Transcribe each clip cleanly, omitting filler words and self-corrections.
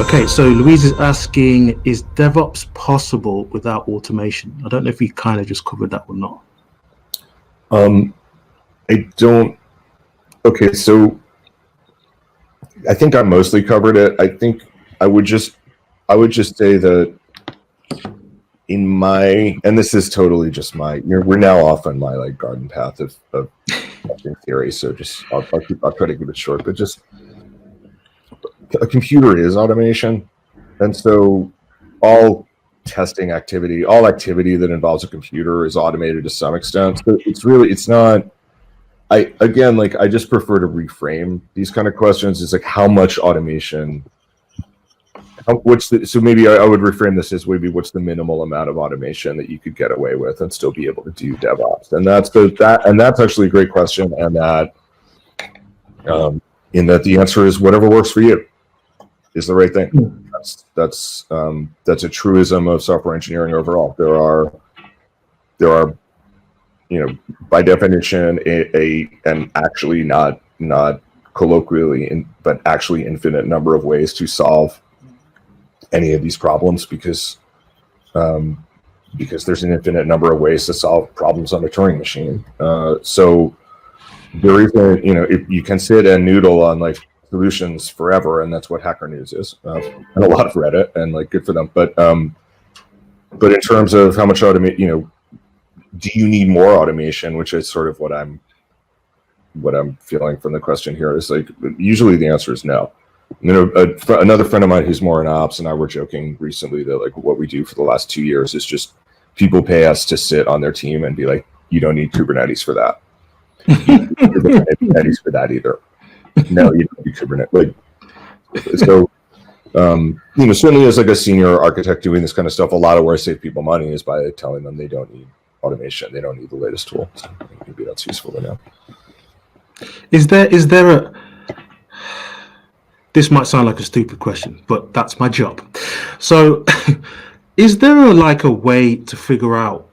Okay, so Louise is asking, is DevOps possible without automation? I don't know if we kind of just covered that or not. I don't. Okay, so I think I mostly covered it. I think I would just say that in my, and this is totally just my, we're now off on my like garden path of testing theory. So just I'll try to keep it short, but just a computer is automation, and so all testing activity, all activity that involves a computer is automated to some extent. So it's not. I just prefer to reframe these kind of questions. It's like how much automation. So maybe I would reframe this as maybe what's the minimal amount of automation that you could get away with and still be able to do DevOps, and that's actually a great question, and that in that the answer is whatever works for you is the right thing. That's a truism of software engineering overall. There are by definition and actually not colloquially but actually infinite number of ways to solve any of these problems, because there's an infinite number of ways to solve problems on a Turing machine. So there is if you can sit and noodle on like solutions forever, and that's what Hacker News is, and a lot of Reddit, and like good for them. But in terms of how much do you need more automation, which is sort of what I'm feeling from the question here, is like usually the answer is no. Another friend of mine who's more in ops and I were joking recently that like what we do for the last 2 years is just people pay us to sit on their team and be like, you don't need Kubernetes for that. You don't need Kubernetes for that either. No, you don't need Kubernetes. Like, so, certainly as like a senior architect doing this kind of stuff, a lot of where I save people money is by telling them they don't need automation. They don't need the latest tool. So maybe that's useful to know. Is there a, this might sound like a stupid question, but that's my job. So is there a way to figure out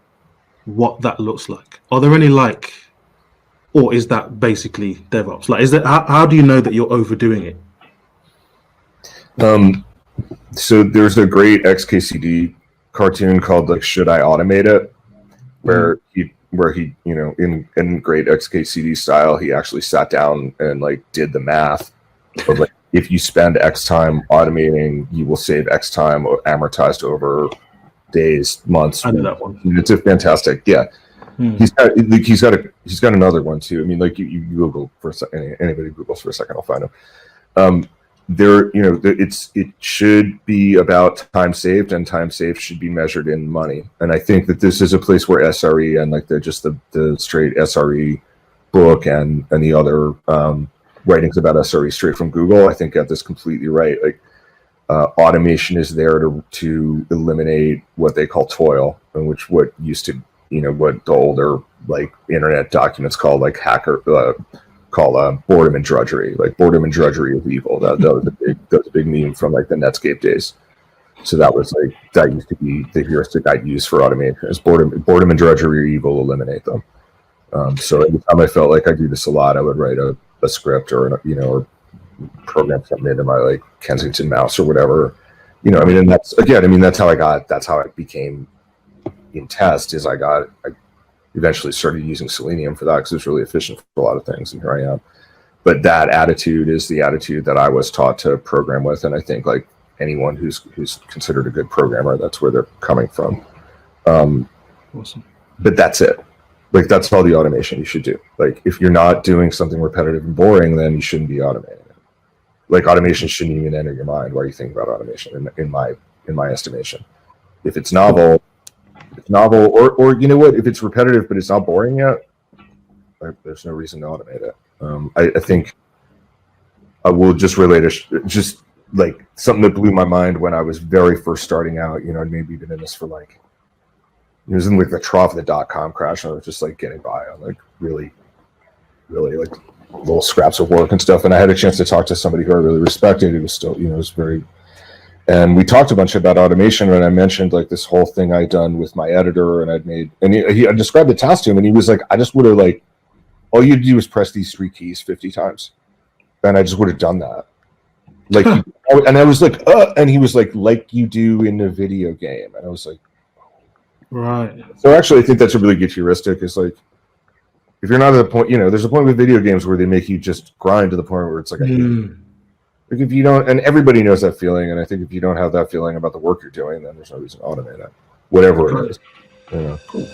what that looks like? Are there any or is that basically DevOps? Like, is that how do you know that you're overdoing it? So there's a great XKCD cartoon called like Should I Automate It? Where he in great XKCD style, he actually sat down and like did the math of like, if you spend X time automating, you will save X time amortized over days, months. I know that one. It's a fantastic, yeah. He's got another one too. I mean, like you Google for a second, anybody Googles for a second, I'll find him. It should be about time saved, and time saved should be measured in money. And I think that this is a place where SRE and like the straight SRE book and the other writings about SRE straight from Google, I think got this completely right. Like automation is there to eliminate what they call toil, and what used to what the older like internet documents call like boredom and drudgery. Like boredom and drudgery is evil. That was a big meme from like the Netscape days. So that used to be the heuristic I'd use for automation. Is boredom and drudgery are evil, eliminate them. So every time I felt like I do this a lot, I would write a script or program something into my like Kensington mouse or whatever. And that's how I became in test. Is I eventually started using Selenium for that because it's really efficient for a lot of things, and here I am. But that attitude is the attitude that I was taught to program with, and I think like anyone who's considered a good programmer, that's where they're coming from. Awesome. But that's it. Like that's all the automation you should do. Like if you're not doing something repetitive and boring, then you shouldn't be automating it. Like automation shouldn't even enter your mind while you think about automation. In my estimation, if it's novel. Or you know what? If it's repetitive but it's not boring yet, there's no reason to automate it. I think I will just relate just like something that blew my mind when I was very first starting out. I'd maybe been in this for like, it was in like the trough of the .com crash, and I was just like getting by on like really, really like little scraps of work and stuff. And I had a chance to talk to somebody who I really respected. It was still, was very. And we talked a bunch about automation, and I mentioned like this whole thing I'd done with my editor, and I described the task to him, and he was like, I just would have like, all you'd do is press these 3 keys 50 times. And I just would have done that. Like And I was like, and he was like you do in a video game. And I was like, Right. so actually, I think that's a really good heuristic. It's like, if you're not at a point, there's a point with video games where they make you just grind to the point where it's like, I hate it. Like if you don't, and everybody knows that feeling. And I think if you don't have that feeling about the work you're doing, then there's no reason to automate it, whatever it is. Cool.